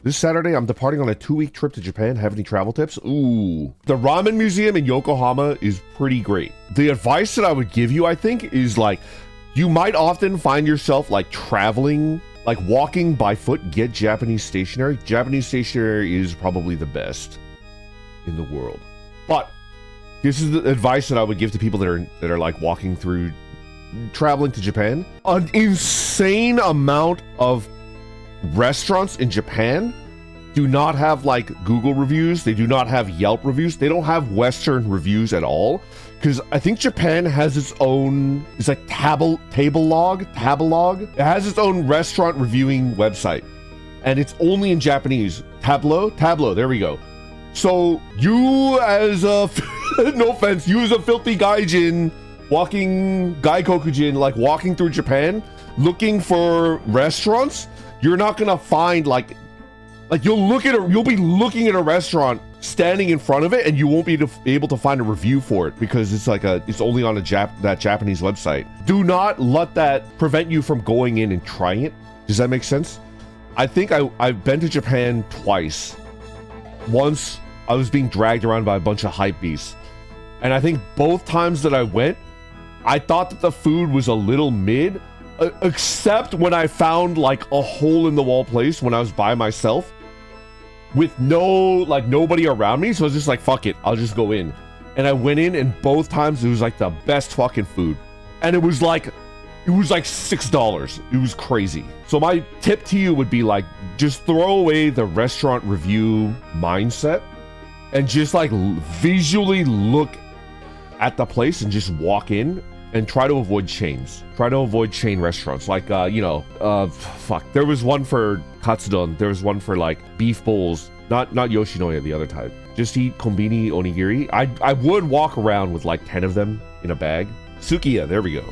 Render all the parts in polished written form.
This Saturday, I'm departing on a 2-week trip to Japan. Have any travel tips? Ooh. The ramen museum in Yokohama is pretty great. The advice that I would give you, I think, is like, you might often find yourself like traveling, like walking by foot, get Japanese stationery. Japanese stationery is probably the best in the world. But this is the advice that I would give to people that are like walking through, traveling to Japan. An insane amount of restaurants in Japan do not have like Google reviews. They do not have Yelp reviews. They don't have Western reviews at all. Because I think Japan has its own, it's like Tabelog. It has its own restaurant reviewing website. And it's only in Japanese. Tableau, there we go. So you as a, no offense, you as a filthy gaijin, gaikokujin, like walking through Japan, looking for restaurants, you're not gonna find like you'll be looking at a restaurant standing in front of it and you won't be able to find a review for it because it's only on that Japanese website. Do not let that prevent you from going in and trying it. Does that make sense? I think I've been to Japan twice. Once I was being dragged around by a bunch of hype beasts. And I think both times that I went, I thought that the food was a little mid, except when I found like a hole in the wall place when I was by myself with nobody around me. So I was just like, fuck it, I'll just go in. And I went in and both times it was like the best fucking food. And it was like $6. It was crazy. So my tip to you would be like, just throw away the restaurant review mindset and just like visually look at the place and just walk in and try to avoid chains. Try to avoid chain restaurants. Like, fuck. There was one for katsudon. There was one for like beef bowls. Not Yoshinoya, the other type. Just eat konbini onigiri. I would walk around with like 10 of them in a bag. Sukiya, there we go.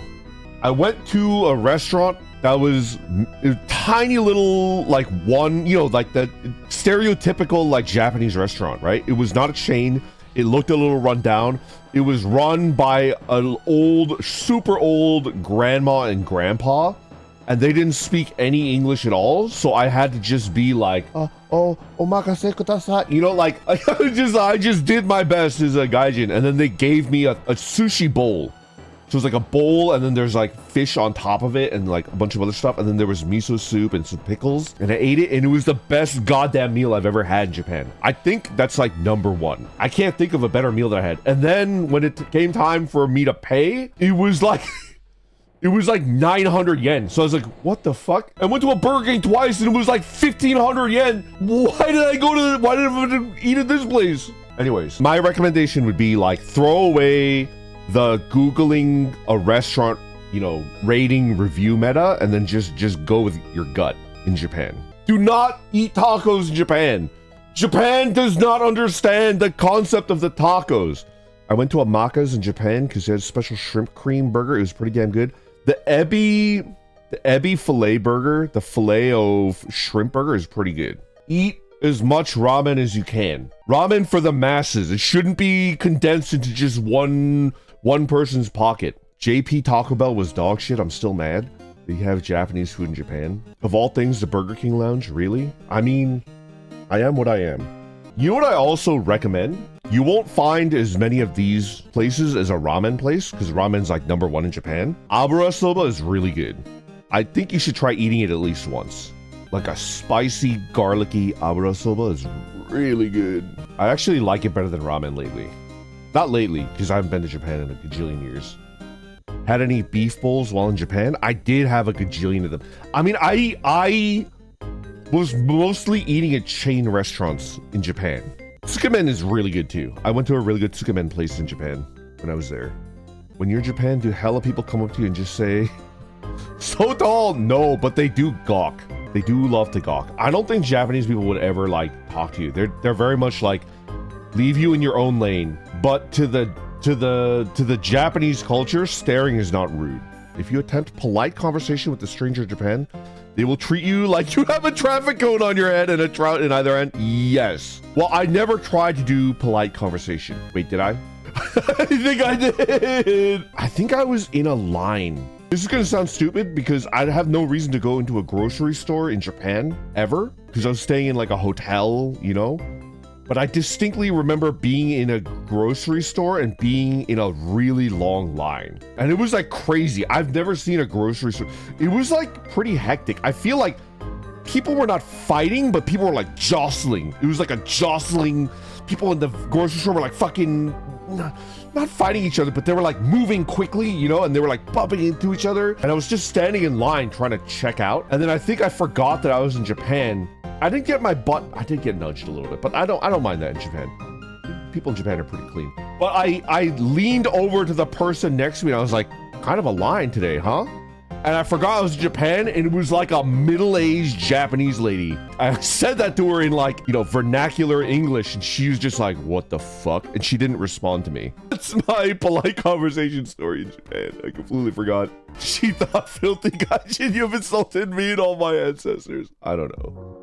I went to a restaurant that was a tiny little, like one, like the stereotypical like Japanese restaurant, right? It was not a chain. It looked a little run down. It was run by an super old grandma and grandpa, and they didn't speak any English at all. So I had to just be like, omakase kudasai. Like I just did my best as a gaijin, and then they gave me a sushi bowl. So it was like a bowl, and then there's like fish on top of it and like a bunch of other stuff. And then there was miso soup and some pickles. And I ate it, and it was the best goddamn meal I've ever had in Japan. I think that's like number one. I can't think of a better meal that I had. And then when it came time for me to pay, it was like 900 yen. So I was like, what the fuck? I went to a Burger King twice, and it was like 1,500 yen. Why did I eat at this place? Anyways, my recommendation would be like, throw away the Googling a restaurant, rating review meta, and then just go with your gut in Japan. Do not eat tacos in Japan. Japan does not understand the concept of the tacos. I went to a Maka's in Japan because they had a special shrimp cream burger. It was pretty damn good. The ebi filet burger, the filet of shrimp burger is pretty good. Eat as much ramen as you can. Ramen for the masses. It shouldn't be condensed into just one person's pocket. JP Taco Bell was dog shit. I'm still mad that you have Japanese food in Japan. Of all things, the Burger King Lounge, really? I mean, I am what I am. You know what I also recommend? You won't find as many of these places as a ramen place, because ramen's like number one in Japan. Abura soba is really good. I think you should try eating it at least once. Like a spicy, garlicky abura soba is really good. I actually like it better than ramen lately. Not lately, because I haven't been to Japan in a gajillion years. Had any beef bowls while in Japan? I did have a gajillion of them. I mean, I was mostly eating at chain restaurants in Japan. Tsukemen is really good too. I went to a really good tsukemen place in Japan when I was there. When you're in Japan, do hella people come up to you and just say, so tall? No, but they do gawk. They do love to gawk. I don't think Japanese people would ever like talk to you. They're very much like, leave you in your own lane. But to the Japanese culture, staring is not rude. If you attempt polite conversation with a stranger in Japan, they will treat you like you have a traffic cone on your head and a trout in either end. Yes. Well, I never tried to do polite conversation. Wait, did I? I think I did. I think I was in a line This is gonna sound stupid because I have no reason to go into a grocery store in Japan ever because I was staying in like a hotel, you know? But I distinctly remember being in a grocery store and being in a really long line. And it was like crazy. I've never seen a grocery store. It was like pretty hectic. I feel like people were not fighting, but people were like jostling. It was like a jostling. People in the grocery store were like fucking, not fighting each other, but they were like moving quickly, you know, and they were like bumping into each other. And I was just standing in line trying to check out. And then I think I forgot that I was in Japan. I didn't get my butt. I did get nudged a little bit, but I don't mind that in Japan. People in Japan are pretty clean. But I leaned over to the person next to me and I was like, kind of a line today, huh? And I forgot I was in Japan, and it was like a middle-aged Japanese lady. I said that to her in like, you know, vernacular English, and she was just like, what the fuck? And she didn't respond to me. That's my polite conversation story in Japan. I completely forgot. She thought, filthy gaijin, you've insulted me and all my ancestors. I don't know.